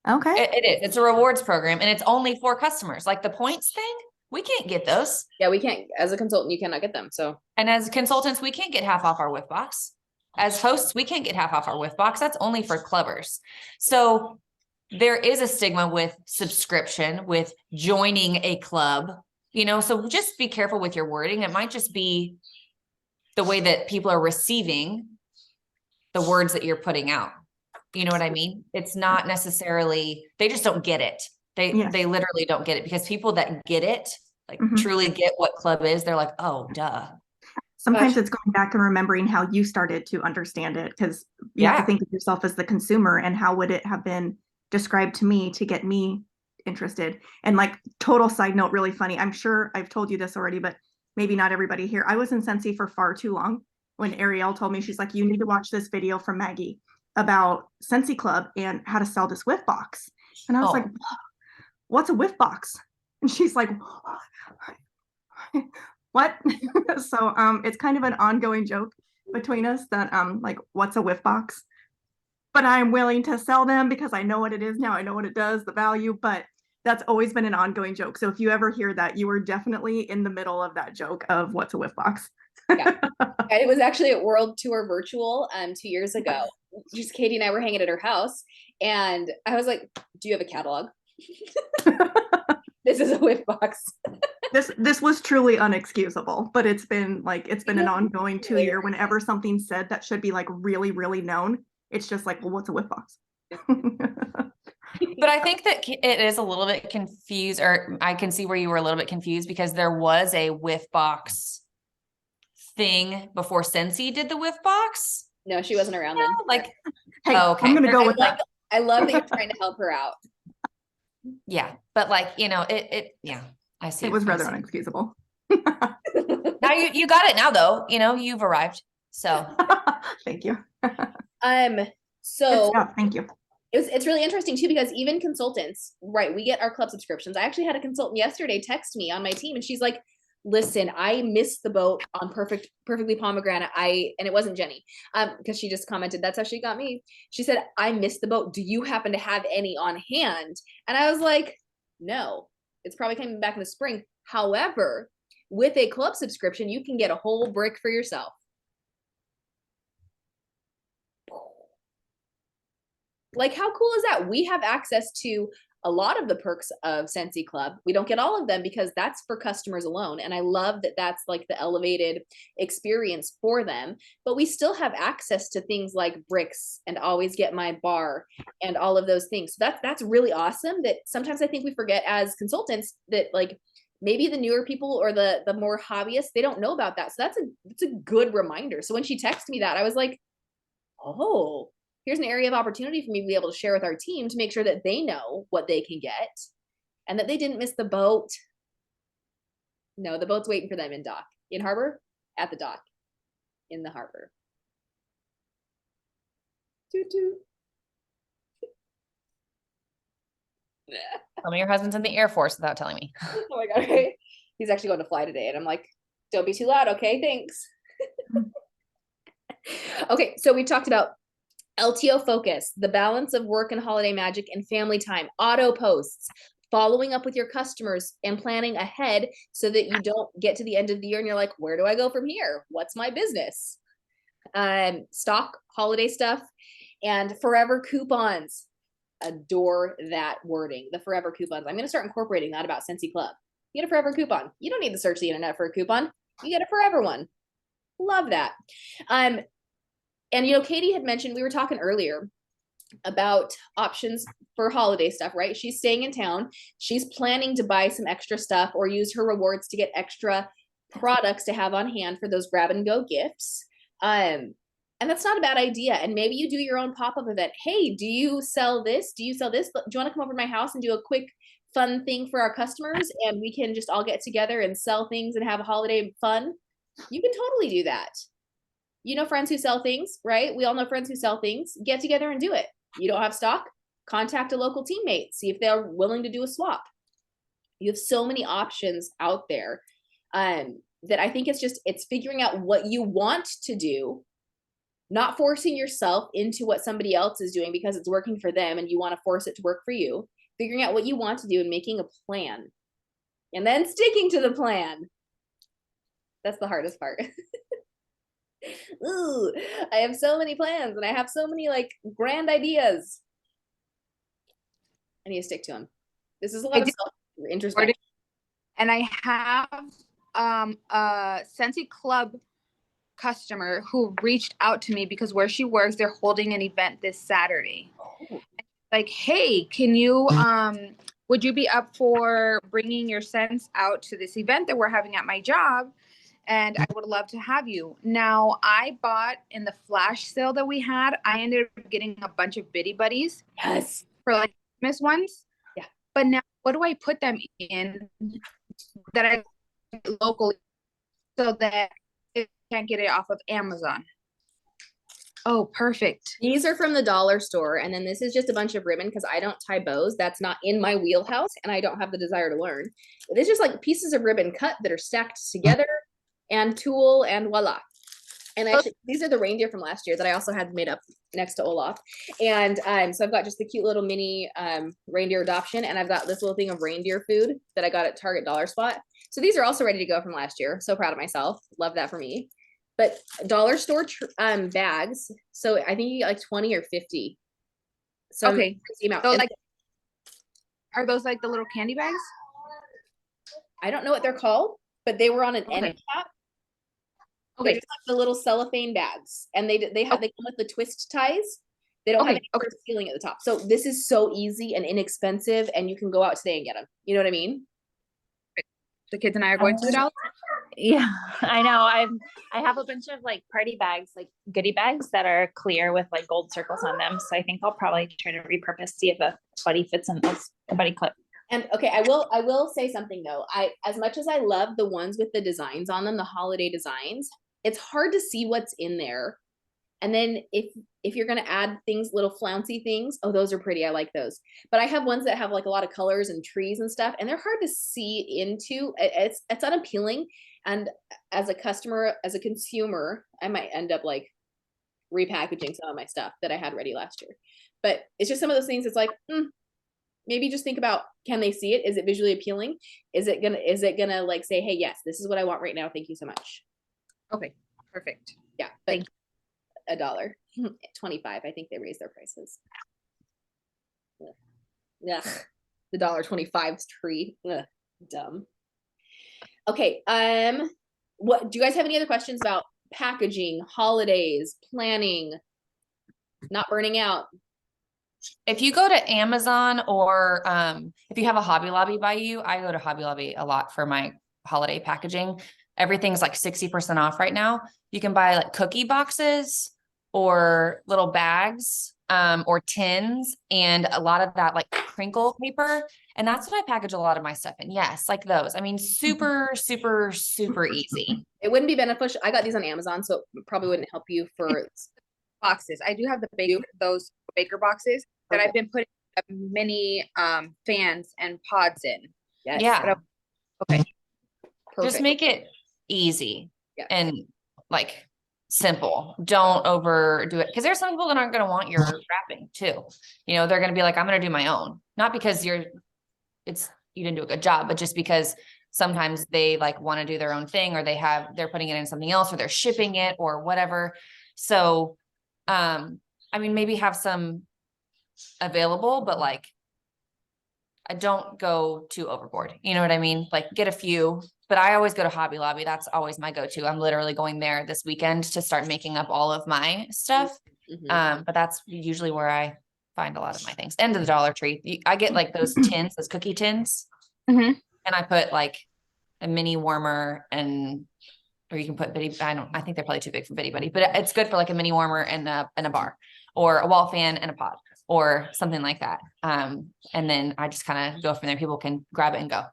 Okay. It is. It's a rewards program, and it's only for customers. Like the points thing, we can't get those. Yeah, we can't. As a consultant, you cannot get them. So, and as consultants, we can't get half off our whiff box. As hosts, we can't get half off our whiff box. That's only for clubbers. So there is a stigma with subscription, with joining a club, you know, so just be careful with your wording. It might just be the way that people are receiving the words that you're putting out. You know what I mean? It's not necessarily, they just don't get it. They literally don't get it, because people that get it, like truly get what club is, they're like, oh, duh. Sometimes it's going back and remembering how you started to understand it, because you have to think of yourself as the consumer and how would it have been described to me to get me interested. And like, total side note, really funny. I'm sure I've told you this already, but maybe not everybody here. I was in Scentsy for far too long when Ariel told me, she's like, you need to watch this video from Maggie about Scentsy Club and how to sell this whiff box. And I was like, what's a whiff box? And she's like, what? So it's kind of an ongoing joke between us that like, what's a whiff box? But I'm willing to sell them because I know what it is now. I know what it does, the value, but that's always been an ongoing joke. So if you ever hear that, you were definitely in the middle of that joke of what's a whiff box. Yeah. It was actually at World Tour Virtual 2 years ago. Just Katie and I were hanging at her house, and I was like, do you have a catalog? This is a whiff box. This was truly unexcusable, but it's been an ongoing 2 year. Whenever something's said that should be like really, really known, it's just like, well, what's a whiff box? But I think that it is a little bit confused, or I can see where you were a little bit confused, because there was a whiff box thing before Scentsy did the whiff box. No, she wasn't around then. Like, hey, okay. I'm gonna go with that. I love that you're trying to help her out. Yeah, but like, yeah, I see. It was rather unexcusable. Now you got it now, though. You've arrived. So thank you. So thank you. It's really interesting too, because even consultants, right? We get our club subscriptions. I actually had a consultant yesterday text me on my team, and she's like, listen, I missed the boat on perfectly pomegranate. And it wasn't Jenny, because she just commented, that's how she got me. She said, I missed the boat. Do you happen to have any on hand? And I was like, no, it's probably coming back in the spring. However, with a club subscription, you can get a whole brick for yourself. Like, how cool is that? We have access to a lot of the perks of Scentsy Club. We don't get all of them because that's for customers alone. And I love that that's like the elevated experience for them. But we still have access to things like bricks and always get my bar and all of those things. So that's really awesome. That sometimes I think we forget as consultants that like maybe the newer people or the more hobbyists, they don't know about that. So that's a good reminder. So when she texted me that, I was like, oh, here's an area of opportunity for me to be able to share with our team to make sure that they know what they can get and that they didn't miss the boat. No, the boat's waiting for them in dock. In harbor? At the dock. In the harbor. Toot toot. Tell me your husband's in the Air Force without telling me. Oh my God, right? He's actually going to fly today. And I'm like, don't be too loud, okay? Thanks. Okay, so we talked about LTO focus, the balance of work and holiday magic and family time, auto posts, following up with your customers and planning ahead so that you don't get to the end of the year and you're like, where do I go from here? What's my business? Stock holiday stuff and forever coupons. Adore that wording, the forever coupons. I'm going to start incorporating that about Scentsy Club. You get a forever coupon. You don't need to search the internet for a coupon. You get a forever one. Love that. And, Katie had mentioned, we were talking earlier about options for holiday stuff, right? She's staying in town. She's planning to buy some extra stuff or use her rewards to get extra products to have on hand for those grab and go gifts. And that's not a bad idea. And maybe you do your own pop-up event. Hey, do you sell this? Do you sell this? Do you want to come over to my house and do a quick fun thing for our customers? And we can just all get together and sell things and have a holiday fun. You can totally do that. Friends who sell things, right? We all know friends who sell things. Get together and do it. You don't have stock? Contact a local teammate. See if they're willing to do a swap. You have so many options out there that I think it's figuring out what you want to do, not forcing yourself into what somebody else is doing because it's working for them and you want to force it to work for you. Figuring out what you want to do and making a plan. And then sticking to the plan. That's the hardest part. Ooh, I have so many plans and I have so many like grand ideas. I need to stick to them. This is a lot of introspection. And I have a Scentsy Club customer who reached out to me because where she works, they're holding an event this Saturday. Like, hey, can you, would you be up for bringing your scents out to this event that we're having at my job? And I would love to have you. Now, I bought in the flash sale that we had, I ended up getting a bunch of Bitty Buddies. Yes. For like Christmas ones. Yeah. But now, what do I put them in that I locally so that I can't get it off of Amazon? Oh, perfect. These are from the dollar store. And then this is just a bunch of ribbon because I don't tie bows. That's not in my wheelhouse and I don't have the desire to learn. But it's just like pieces of ribbon cut that are stacked together and tulle and voila. And actually, these are the reindeer from last year that I also had made up next to Olaf. And so I've got just the cute little mini reindeer adoption. And I've got this little thing of reindeer food that I got at Target Dollar Spot. So these are also ready to go from last year. So proud of myself. Love that for me. But dollar store bags. So I think you get like 20 or 50. So okay. So like, are those like the little candy bags? I don't know what they're called, but they were on an end cap. Okay. They're just like the little cellophane bags, and they come with the twist ties. They don't have any sort of sealing at the top. So this is so easy and inexpensive, and you can go out today and get them. You know what I mean? The kids and I are going to the dollar. Yeah, I know. I have a bunch of like party bags, like goodie bags that are clear with like gold circles on them. So I think I'll probably try to repurpose, see if a buddy fits in those, a buddy clip. And okay, I will say something though. As much as I love the ones with the designs on them, the holiday designs, it's hard to see what's in there. And then if you're gonna add things, little flouncy things, oh, those are pretty. I like those. But I have ones that have like a lot of colors and trees and stuff, and they're hard to see into. It's unappealing. And as a customer, as a consumer, I might end up like repackaging some of my stuff that I had ready last year. But it's just some of those things. It's like, maybe just think about, can they see it? Is it visually appealing? Is it gonna like say, hey, yes, this is what I want right now. Thank you so much. Okay, perfect. Yeah, but $1.25. I think they raised their prices. Yeah, the $1.25 tree. Ugh, dumb. Okay. What do you guys have any other questions about packaging, holidays, planning, not burning out? If you go to Amazon or if you have a Hobby Lobby by you, I go to Hobby Lobby a lot for my holiday packaging. Everything's like 60% off right now. You can buy like cookie boxes or little bags or tins and a lot of that like crinkle paper. And that's what I package a lot of my stuff in. Yes, like those. I mean, super, super, super easy. It wouldn't be beneficial. I got these on Amazon, so it probably wouldn't help you for boxes. I do have those baker boxes that I've been putting mini fans and pods in. Yes. Yeah. Okay. Perfect. Just make it easy and like simple. Don't overdo it. Cause there's some people that aren't going to want your wrapping too. You know, they're going to be like, I'm going to do my own, not because you didn't do a good job, but just because sometimes they like want to do their own thing or they're putting it in something else or they're shipping it or whatever. So, I mean, maybe have some available, but like, I don't go too overboard. You know what I mean? Like get a few, but I always go to Hobby Lobby. That's always my go-to. I'm literally going there this weekend to start making up all of my stuff. But that's usually where I find a lot of my things. And the Dollar Tree. I get like those tins, those cookie tins. And I put like a mini warmer or you can put I think they're probably too big for Bitty Buddy, but it's good for like a mini warmer and a bar or a wall fan and a pod or something like that. And then I just kind of go from there. People can grab it and go.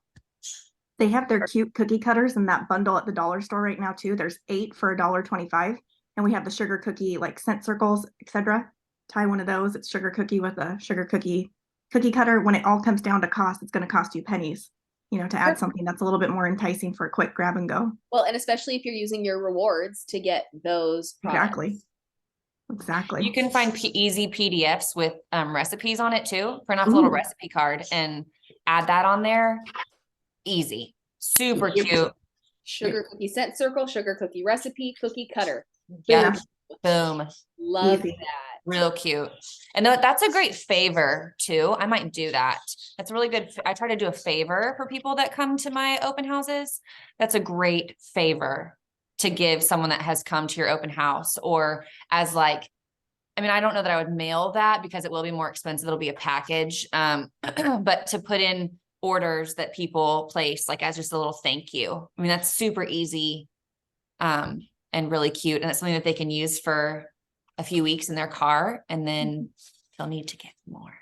They have their cute cookie cutters in that bundle at the dollar store right now too. There's 8 for $1.25. And we have the sugar cookie, like scent circles, etc. Tie one of those. It's sugar cookie with a sugar cookie cutter. When it all comes down to cost, it's going to cost you pennies, you know, to add something that's a little bit more enticing for a quick grab and go. Well, and especially if you're using your rewards to get those products. Exactly. You can find easy PDFs with recipes on it too. Print off a little recipe card and add that on there. Easy. Super cute. Sugar cookie scent circle, sugar cookie recipe, cookie cutter. Yeah. Boom. Love Easy. that. Real cute. And that's a great favor too. I might do that. That's really good. I try to do a favor for people that come to my open houses. That's a great favor to give someone that has come to your open house, or as like, I mean, I don't know that I would mail that because it will be more expensive. It'll be a package. But to put in orders that people place, like as just a little thank you. I mean, that's super easy, and really cute. And it's something that they can use for a few weeks in their car, and then they'll need to get more.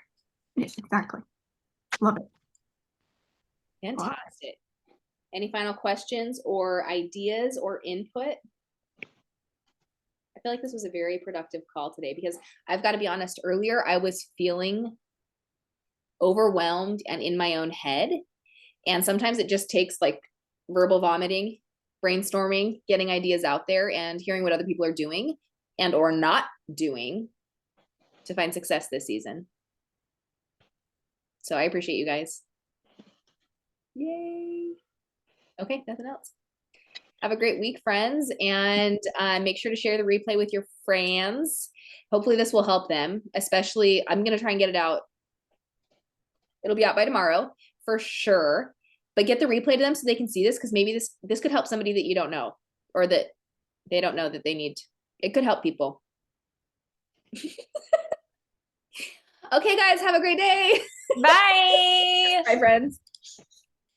Yes, exactly. Love it. Fantastic. Any final questions or ideas or input? I feel like this was a very productive call today, because I've got to be honest, earlier I was feeling overwhelmed and in my own head. And sometimes it just takes like verbal vomiting, brainstorming, getting ideas out there, and hearing what other people are doing and or not doing to find success this season. So I appreciate you guys. Yay. Okay, nothing else. Have a great week, friends, and make sure to share the replay with your friends. Hopefully this will help them, especially I'm going to try and get it out. It'll be out by tomorrow for sure, but get the replay to them so they can see this, because maybe this could help somebody that you don't know, or that they don't know that they need. It could help people. Okay, guys, have a great day. Bye. Bye, friends.